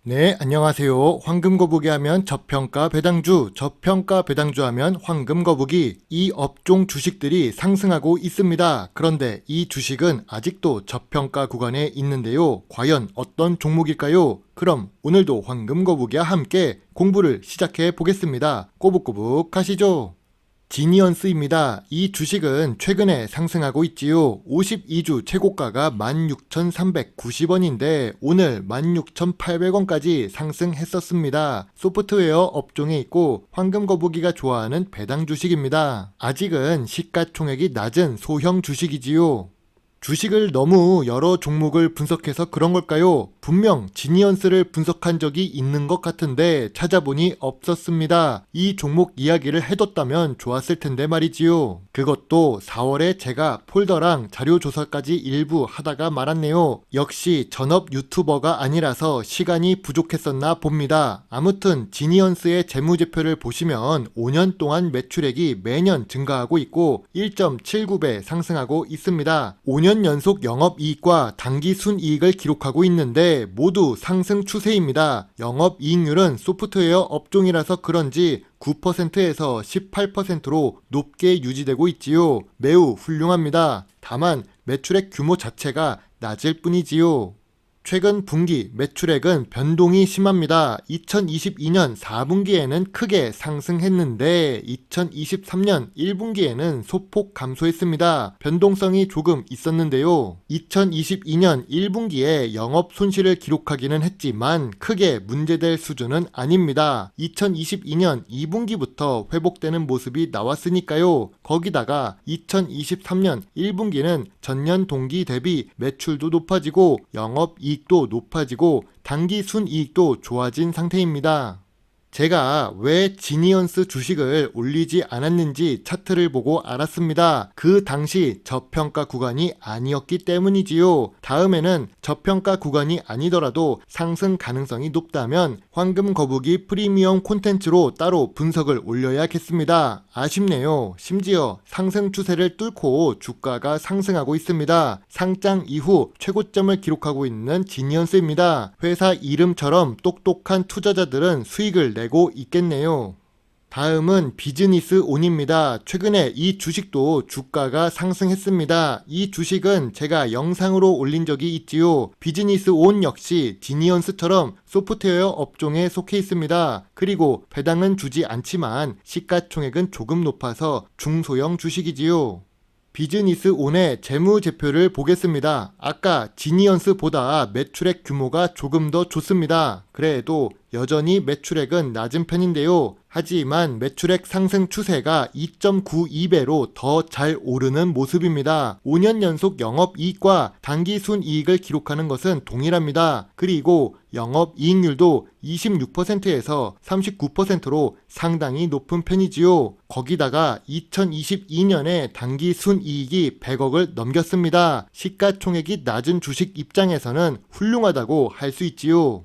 네, 안녕하세요. 황금거북이 하면 저평가 배당주, 저평가 배당주 하면 황금거북이. 이 업종 주식들이 상승하고 있습니다. 그런데 이 주식은 아직도 저평가 구간에 있는데요. 과연 어떤 종목일까요? 그럼 오늘도 황금거북이와 함께 공부를 시작해 보겠습니다. 꼬북꼬북 하시죠. 지니언스입니다. 이 주식은 최근에 상승하고 있지요. 52주 최고가가 16,390원인데 오늘 16,800원까지 상승했었습니다. 소프트웨어 업종에 있고 황금거북이가 좋아하는 배당 주식입니다. 아직은 시가총액이 낮은 소형 주식이지요. 주식을 너무 여러 종목을 분석해서 그런 걸까요? 분명 지니언스를 분석한 적이 있는 것 같은데 찾아보니 없었습니다. 이 종목 이야기를 해뒀다면 좋았을 텐데 말이지요. 그것도 4월에 제가 폴더랑 자료 조사까지 일부 하다가 말았네요. 역시 전업 유튜버가 아니라서 시간이 부족했었나 봅니다. 아무튼 지니언스의 재무제표를 보시면 5년 동안 매출액이 매년 증가하고 있고 1.79배 상승하고 있습니다. 5년 연속 영업이익과 당기순이익을 기록하고 있는데 모두 상승 추세입니다. 영업이익률은 소프트웨어 업종이라서 그런지 9%에서 18%로 높게 유지되고 있지요. 매우 훌륭합니다. 다만 매출액 규모 자체가 낮을 뿐이지요. 최근 분기 매출액은 변동이 심합니다. 2022년 4분기에는 크게 상승했는데 2023년 1분기에는 소폭 감소했습니다. 변동성이 조금 있었는데요. 2022년 1분기에 영업 손실을 기록하기는 했지만 크게 문제될 수준은 아닙니다. 2022년 2분기부터 회복되는 모습이 나왔으니까요. 거기다가 2023년 1분기는 전년 동기 대비 매출도 높아지고 영업이익도 높아지고 당기순이익도 좋아진 상태입니다. 제가 왜 지니언스 주식을 올리지 않았는지 차트를 보고 알았습니다. 그 당시 저평가 구간이 아니었기 때문이지요. 다음에는 저평가 구간이 아니더라도 상승 가능성이 높다면 황금거북이 프리미엄 콘텐츠로 따로 분석을 올려야겠습니다. 아쉽네요. 심지어 상승 추세를 뚫고 주가가 상승하고 있습니다. 상장 이후 최고점을 기록하고 있는 지니언스입니다. 회사 이름처럼 똑똑한 투자자들은 수익을 내고 있겠네요. 다음은 비즈니스 온입니다. 최근에 이 주식도 주가가 상승했습니다. 이 주식은 제가 영상으로 올린 적이 있지요. 비즈니스 온 역시 지니언스처럼 소프트웨어 업종에 속해 있습니다. 그리고 배당은 주지 않지만 시가총액은 조금 높아서 중소형 주식이지요. 비즈니스 온의 재무제표를 보겠습니다. 아까 지니언스보다 매출액 규모가 조금 더 좋습니다. 그래도 여전히 매출액은 낮은 편인데요. 하지만 매출액 상승 추세가 2.92배로 더 잘 오르는 모습입니다. 5년 연속 영업이익과 당기순이익을 기록하는 것은 동일합니다. 그리고 영업이익률도 26%에서 39%로 상당히 높은 편이지요. 거기다가 2022년에 당기순이익이 100억을 넘겼습니다. 시가총액이 낮은 주식 입장에서는 훌륭하다고 할 수 있지요.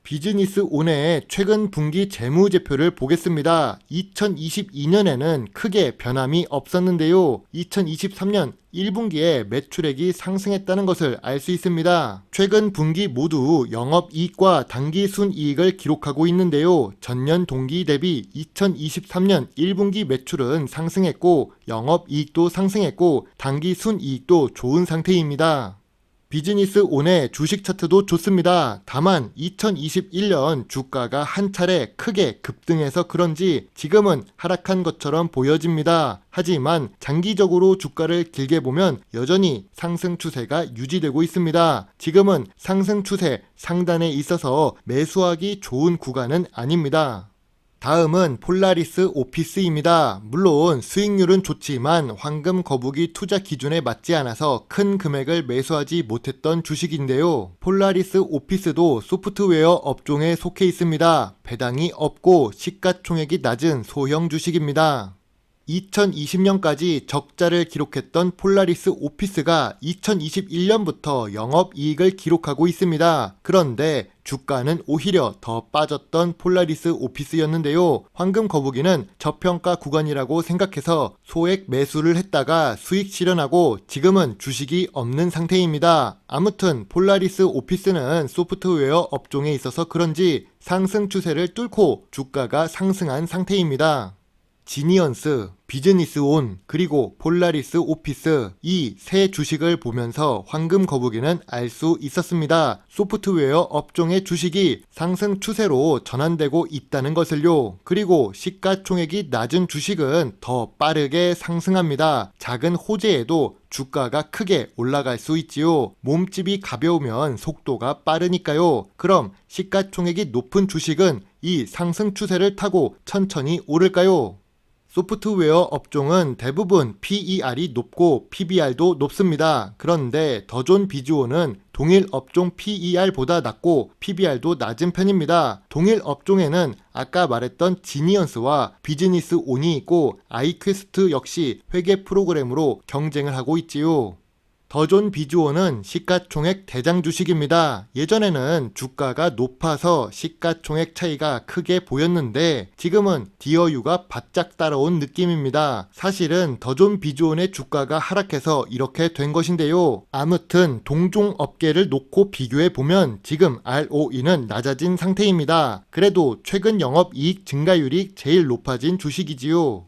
비즈니스 온의 최근 분기 재무제표를 보겠습니다. 2022년에는 크게 변함이 없었는데요. 2023년 1분기에 매출액이 상승했다는 것을 알 수 있습니다. 최근 분기 모두 영업이익과 당기순이익을 기록하고 있는데요. 전년 동기 대비 2023년 1분기 매출은 상승했고 영업이익도 상승했고 당기순이익도 좋은 상태입니다. 비즈니스 온의 주식 차트도 좋습니다. 다만 2021년 주가가 한 차례 크게 급등해서 그런지 지금은 하락한 것처럼 보여집니다. 하지만 장기적으로 주가를 길게 보면 여전히 상승 추세가 유지되고 있습니다. 지금은 상승 추세 상단에 있어서 매수하기 좋은 구간은 아닙니다. 다음은 폴라리스 오피스입니다. 물론 수익률은 좋지만 황금거북이 투자 기준에 맞지 않아서 큰 금액을 매수하지 못했던 주식인데요. 폴라리스 오피스도 소프트웨어 업종에 속해 있습니다. 배당이 없고 시가총액이 낮은 소형 주식입니다. 2020년까지 적자를 기록했던 폴라리스 오피스가 2021년부터 영업이익을 기록하고 있습니다. 그런데 주가는 오히려 더 빠졌던 폴라리스 오피스였는데요. 황금 거북이는 저평가 구간이라고 생각해서 소액 매수를 했다가 수익 실현하고 지금은 주식이 없는 상태입니다. 아무튼 폴라리스 오피스는 소프트웨어 업종에 있어서 그런지 상승 추세를 뚫고 주가가 상승한 상태입니다. 지니언스, 비즈니스온, 그리고 폴라리스 오피스 이 세 주식을 보면서 황금 거북이는 알 수 있었습니다. 소프트웨어 업종의 주식이 상승 추세로 전환되고 있다는 것을요. 그리고 시가총액이 낮은 주식은 더 빠르게 상승합니다. 작은 호재에도 주가가 크게 올라갈 수 있지요. 몸집이 가벼우면 속도가 빠르니까요. 그럼 시가총액이 높은 주식은 이 상승 추세를 타고 천천히 오를까요? 소프트웨어 업종은 대부분 PER이 높고 PBR도 높습니다. 그런데 더존 비주오는 동일 업종 PER보다 낮고 PBR도 낮은 편입니다. 동일 업종에는 아까 말했던 지니언스와 비즈니스 온이 있고 아이퀘스트 역시 회계 프로그램으로 경쟁을 하고 있지요. 더존 비주오는 시가총액 대장 주식입니다. 예전에는 주가가 높아서 시가총액 차이가 크게 보였는데 지금은 디어유가 바짝 따라온 느낌입니다. 사실은 더존 비주온의 주가가 하락해서 이렇게 된 것인데요. 아무튼 동종 업계를 놓고 비교해보면 지금 ROE는 낮아진 상태입니다. 그래도 최근 영업이익 증가율이 제일 높아진 주식이지요.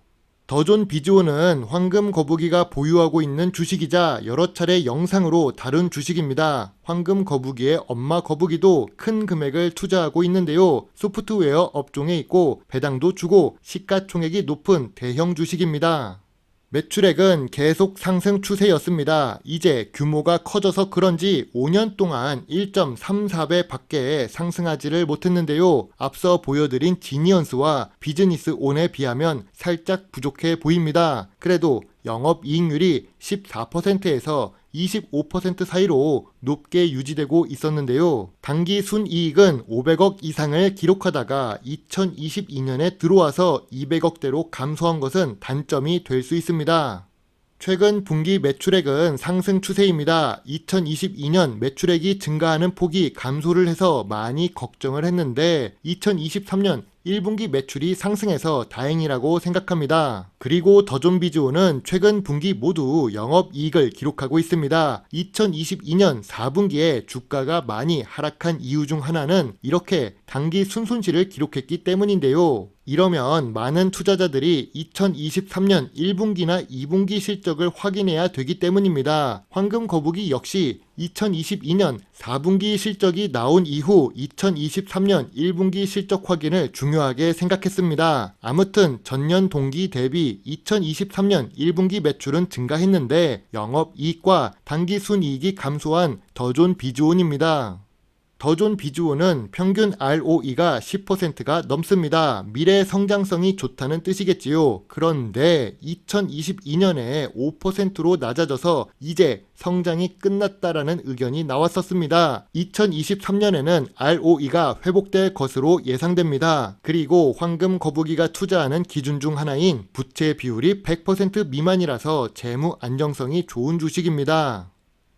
더존 비주오는 황금 거북이가 보유하고 있는 주식이자 여러 차례 영상으로 다룬 주식입니다. 황금 거북이의 엄마 거북이도 큰 금액을 투자하고 있는데요. 소프트웨어 업종에 있고 배당도 주고 시가총액이 높은 대형 주식입니다. 매출액은 계속 상승 추세였습니다. 이제 규모가 커져서 그런지 5년 동안 1.34배 밖에 상승하지를 못했는데요. 앞서 보여드린 지니언스와 비즈니스 온에 비하면 살짝 부족해 보입니다. 그래도 영업이익률이 14%에서 25% 사이로 높게 유지되고 있었는데요. 당기 순이익은 500억 이상을 기록하다가 2022년에 들어와서 200억대로 감소한 것은 단점이 될 수 있습니다. 최근 분기 매출액은 상승 추세입니다. 2022년 매출액이 증가하는 폭이 감소를 해서 많이 걱정을 했는데 2023년 1분기 매출이 상승해서 다행이라고 생각합니다. 그리고 더존 비주오는 최근 분기 모두 영업이익을 기록하고 있습니다. 2022년 4분기에 주가가 많이 하락한 이유 중 하나는 이렇게 단기 순손실을 기록했기 때문인데요. 이러면 많은 투자자들이 2023년 1분기나 2분기 실적을 확인해야 되기 때문입니다. 황금 거북이 역시 2022년 4분기 실적이 나온 이후 2023년 1분기 실적 확인을 중요하게 생각했습니다. 아무튼 전년 동기 대비 2023년 1분기 매출은 증가했는데 영업이익과 당기순이익이 감소한 더존 비주온입니다. 더존 비주온은 평균 ROE가 10%가 넘습니다. 미래 성장성이 좋다는 뜻이겠지요. 그런데 2022년에 5%로 낮아져서 이제 성장이 끝났다라는 의견이 나왔었습니다. 2023년에는 ROE가 회복될 것으로 예상됩니다. 그리고 황금 거북이가 투자하는 기준 중 하나인 부채 비율이 100% 미만이라서 재무 안정성이 좋은 주식입니다.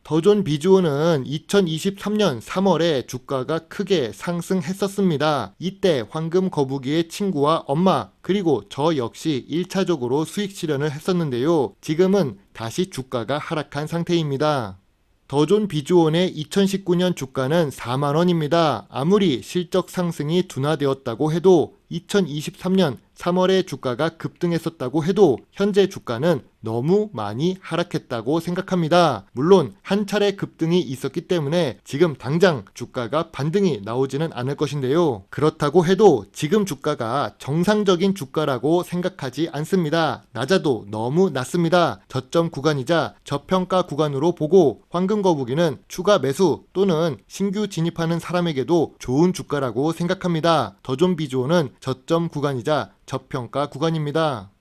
더존 비주오는 2023년 3월에 주가가 크게 상승했었습니다. 이때 황금 거북이의 친구와 엄마 그리고 저 역시 1차적으로 수익 실현을 했었는데요. 지금은 다시 주가가 하락한 상태입니다. 더존 비주온의 2019년 주가는 4만원입니다. 아무리 실적 상승이 둔화되었다고 해도 2023년 3월에 주가가 급등했었다고 해도 현재 주가는 너무 많이 하락했다고 생각합니다. 물론 한 차례 급등이 있었기 때문에 지금 당장 주가가 반등이 나오지는 않을 것인데요. 그렇다고 해도 지금 주가가 정상적인 주가라고 생각하지 않습니다. 낮아도 너무 낮습니다. 저점 구간이자 저평가 구간으로 보고 황금 거북이는 추가 매수 또는 신규 진입하는 사람에게도 좋은 주가라고 생각합니다. 더존 비주오는 저점 구간이자 저평가 구간입니다.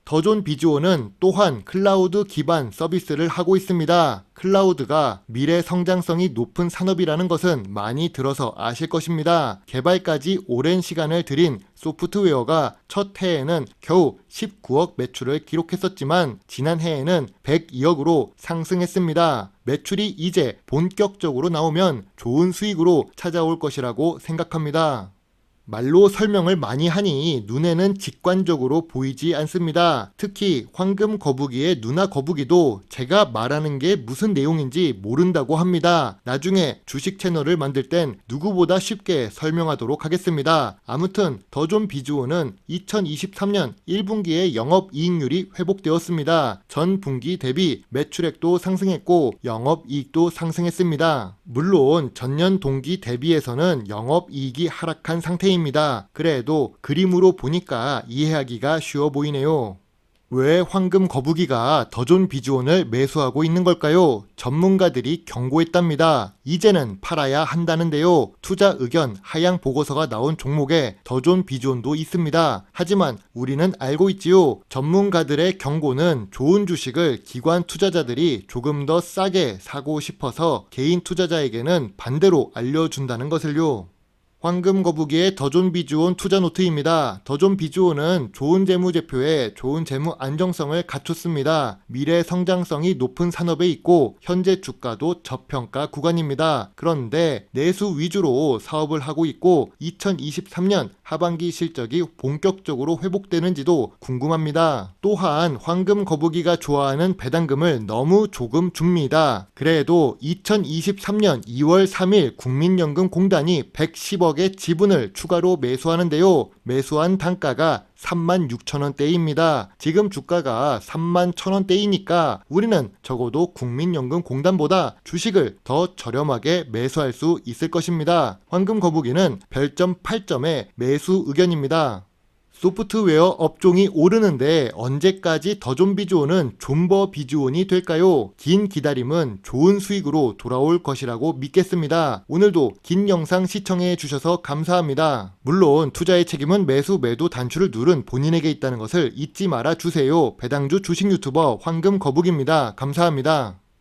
더존 비주오는 또한 클라우드 기반 서비스를 하고 있습니다. 클라우드가 미래 성장성이 높은 산업이라는 것은 많이 들어서 아실 것입니다. 개발까지 오랜 시간을 들인 소프트웨어가 첫 해에는 겨우 19억 매출을 기록했었지만 지난 해에는 102억으로 상승했습니다. 매출이 이제 본격적으로 나오면 좋은 수익으로 찾아올 것이라고 생각합니다. 말로 설명을 많이 하니 눈에는 직관적으로 보이지 않습니다. 특히 황금 거북이의 누나 거북이도 제가 말하는 게 무슨 내용인지 모른다고 합니다. 나중에 주식 채널을 만들 땐 누구보다 쉽게 설명하도록 하겠습니다. 아무튼 더존 비주오는 2023년 1분기에 영업이익률이 회복되었습니다. 전 분기 대비 매출액도 상승했고 영업이익도 상승했습니다. 물론 전년 동기 대비해서는 영업이익이 하락한 상태입니다. 그래도 그림으로 보니까 이해하기가 쉬워 보이네요. 왜 황금 거북이가 더존 비주온을 매수하고 있는 걸까요? 전문가들이 경고했답니다. 이제는 팔아야 한다는데요. 투자 의견 하향 보고서가 나온 종목에 더존 비주온도 있습니다. 하지만 우리는 알고 있지요. 전문가들의 경고는 좋은 주식을 기관 투자자들이 조금 더 싸게 사고 싶어서 개인 투자자에게는 반대로 알려준다는 것을요. 황금 거북이의 더존 비주온 투자 노트입니다. 더존 비주온은 좋은 재무제표에 좋은 재무 안정성을 갖췄습니다. 미래 성장성이 높은 산업에 있고 현재 주가도 저평가 구간입니다. 그런데 내수 위주로 사업을 하고 있고 2023년 하반기 실적이 본격적으로 회복되는지도 궁금합니다. 또한 황금 거북이가 좋아하는 배당금을 너무 조금 줍니다. 그래도 2023년 2월 3일 국민연금공단이 110억의 지분을 추가로 매수하는데요. 매수한 단가가 36,000원대입니다. 지금 주가가 31,000원대이니까 우리는 적어도 국민연금공단보다 주식을 더 저렴하게 매수할 수 있을 것입니다. 황금 거북이는 별점 8점의 매수 의견입니다. 소프트웨어 업종이 오르는데 언제까지 더존 비주온은 존버 비주온이 될까요? 긴 기다림은 좋은 수익으로 돌아올 것이라고 믿겠습니다. 오늘도 긴 영상 시청해 주셔서 감사합니다. 물론 투자의 책임은 매수 매도 단추를 누른 본인에게 있다는 것을 잊지 말아 주세요. 배당주 주식 유튜버 황금 거북입니다. 감사합니다.